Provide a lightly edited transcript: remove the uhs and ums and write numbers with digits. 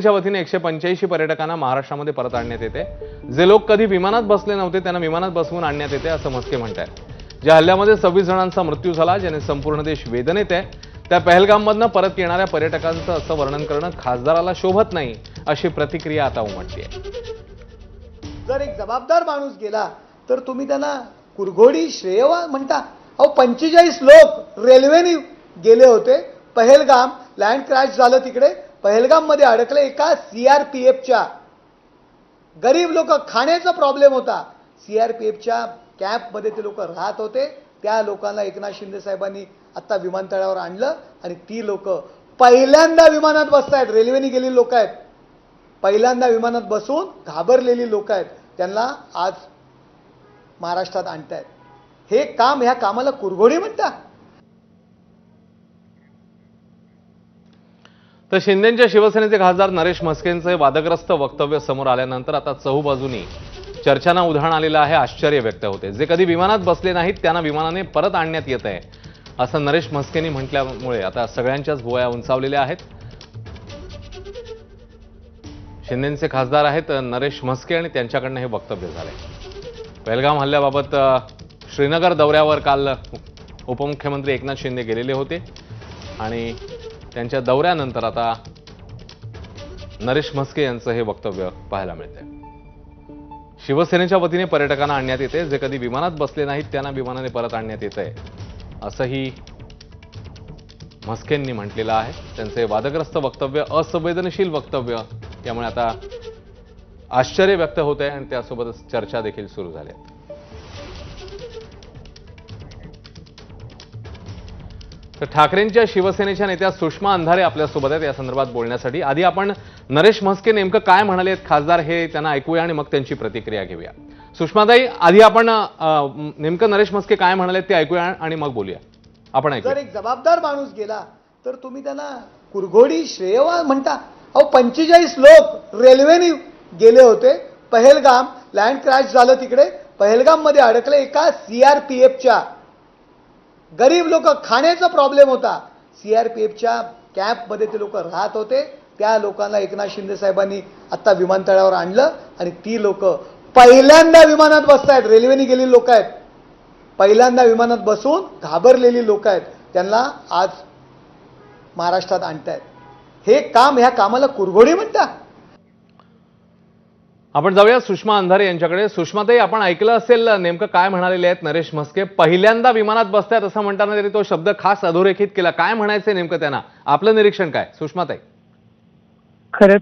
च्या वतीने 185 पर्यटकांना महाराष्ट्रामध्ये परत आणण्यात येते। जे लोक कधी विमानात बसले नव्हते त्यांना विमानात बसवून आणण्यात येते असं म्हस्के म्हणतात। ज्या हल्ल्यामध्ये 26 जणांचा मृत्यू झाला, ज्याने संपूर्ण देश वेदनेत आहे, त्या पहलगाममधनं परत येणाऱ्या पर्यटकांचं असं वर्णन करणं खासदाराला शोभत नाही, अशी प्रतिक्रिया आता उमटली आहे। जर एक जबाबदार माणूस गेला तर तुम्ही त्यांना कुरघोडी श्रेय म्हणता। अहो 45 लोक रेल्वेने गेले होते। पहलगाम लँड क्रॅश झालं तिकडे, पहलगाम मध्ये अडकले एका सीआरपीएफच्या। गरीब लोक, खाण्याचा प्रॉब्लेम होता। सीआरपीएफच्या कॅम्पमध्ये ते लोक राहत होते। त्या लोकांना एकनाथ शिंदे साहेबांनी आता विमानतळावर आणलं आणि ती लोक पहिल्यांदा विमानात बसतायत। रेल्वेने गेलेली लोक आहेत, पहिल्यांदा विमानात बसून घाबरलेली लोक आहेत, त्यांना आज महाराष्ट्रात आणतायत। हे काम, ह्या कामाला कुरघोडी म्हणता। तर शिंदेच्या शिवसेनेचे खासदार नरेश म्हस्केंचे वादग्रस्त वक्तव्य समोर आल्यानंतर आता चहूबाजूनी चर्चांना उधाण आलेलं आहे। आश्चर्य व्यक्त होते। जे कधी विमानात बसले नाहीत त्यांना विमानाने परत आणण्यात येत आहे असं नरेश म्हस्केंनी म्हटल्यामुळे आता सगळ्यांच्याच भुवया उंचावलेल्या आहेत। शिंदेचे खासदार आहेत नरेश म्हस्के आणि त्यांच्याकडनं हे वक्तव्य झाले। पहलगाम हल्ल्याबाबत श्रीनगर दौऱ्यावर काल उपमुख्यमंत्री एकनाथ शिंदे गेलेले होते आणि त्यांच्या दौऱ्यानंतर आता नरेश म्हस्के यांचं हे वक्तव्य पाहायला मिळतंय। शिवसेनेच्या वतीने पर्यटकांना आणण्यात येते। जे कधी विमानात बसले नाहीत त्यांना विमानाने परत आणण्यात येतंय असंही म्हस्केंनी म्हटलेलं आहे। त्यांचे वादग्रस्त वक्तव्य, असंवेदनशील वक्तव्य यामुळे आता आश्चर्य व्यक्त होत आहे आणि त्यासोबतच चर्चा देखील सुरू झाली आहे। तर ठाकरेंच्या शिवसेनेच्या नेत्या सुषमा अंधारे आपल्यासोबत आहेत या संदर्भात बोलण्यासाठी। आधी आपण नरेश म्हस्के नेमकं काय म्हणालेत खासदार हे त्यांना ऐकूया आणि मग त्यांची प्रतिक्रिया घेऊया। सुषमाताई, आधी आपण नेमकं नरेश म्हस्के काय म्हणालेत ते ऐकूया आणि मग बोलूया। आपण ऐकूया। जर एक जबाबदार माणूस गेला तर तुम्ही त्यांना कुरघोडी श्रेय म्हणता। अहो 45 लोक रेल्वेने गेले होते। पहलगाम लँड क्रॅश झालं तिकडे, पहलगाम मध्ये अडकले एका सीआरपीएफच्या। गरीब लोक, खाण्याचा प्रॉब्लेम होता। सीआरपीएफच्या कॅम्पमध्ये ते लोक राहत होते। त्या लोकांना एकनाथ शिंदे साहेबांनी आता विमानतळावर आणलं आणि ती लोक पहिल्यांदा विमानात बसतायत। रेल्वेने गेलेली लोक आहेत, पहिल्यांदा विमानात बसून घाबरलेली लोक आहेत, त्यांना आज महाराष्ट्रात आणतायत। हे काम, ह्या कामाला कुरघोडी म्हणता। आपण जाऊया सुषमा अंधारे यांच्याकडे। सुषमाताई, आपण ऐकलं असेल नेमकं काय म्हणालेले आहेत नरेश म्हस्के। पहिल्यांदा विमानात बसतायत असं म्हणताना तरी तो शब्द खास अधोरेखित केला। काय म्हणायचंय नेमकं त्यांना? आपलं निरीक्षण काय सुषमाताई? खरं तर